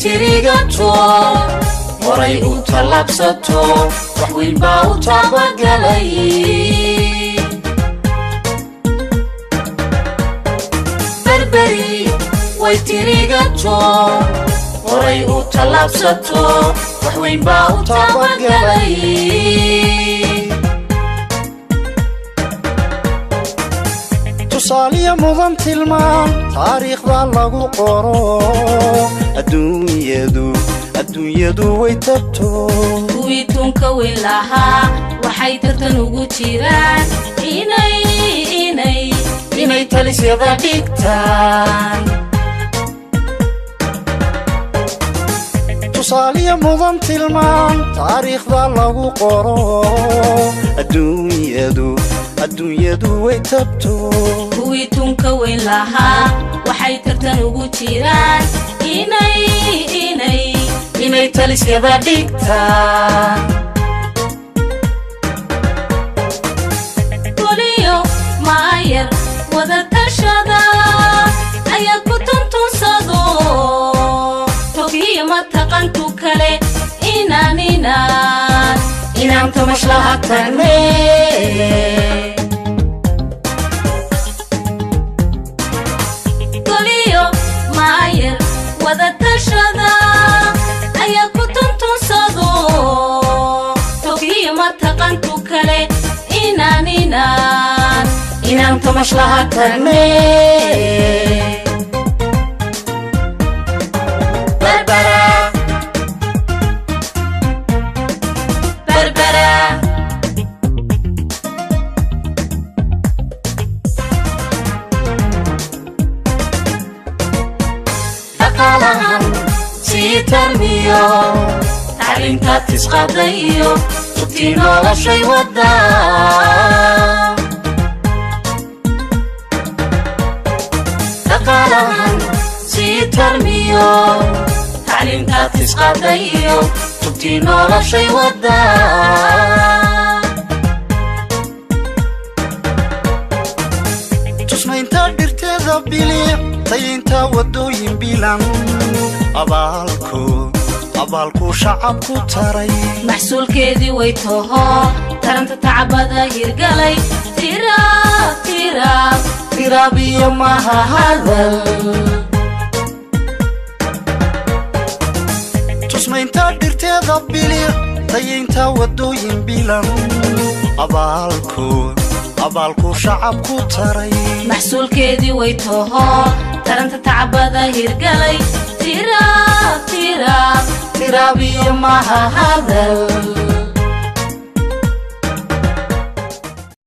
tirigato horay u talabsato wax weyn baa u tabagalay berberi way tirigato horay u talabsato wax weyn baa u tabagalay tusaaliya mudan tilmaan taariikhda lagu qoro adduunyadu way tabto kuwii tunka weyn lahaa waxay tartan ugu jiraan inay talisyada dhigtaan tusaaliya mudan tilmaan taariikhda lagu qoro adduunyadu way tabto kuwii tunka weyn lahaa waxay tartan ugu jiraan inay talisyada dhigtaan goliyo maayar wada tashada ayaa ku tuntunsado togiyo mataqantu kale inaan tamashlaha tagne goliyo maayar wada tashada ayaa ku tuntunsado togiyo mataqantu kale inaan tamashlaha tagne dhaqaalahan sii tarmiyo tacliinta tisqadayo tubtii noloshay wadaa dhaqaalahan sii tarmiyo tacliinta tisqadayo tubtii noloshay wadaa tusmaynta dhirteeda bilic tayinta wadooyin bilan abaalku shacabku taray maxsuulkeedii way toho taranta tacbada hirgalay tiraab iyo maha hadal tusmaynta dhirteeda bilic tayinta wadooyin bilan abaalku shacabku taray maxsuulkeedii way toho taranta tacbada hirgalay tiraab iyo maha hadal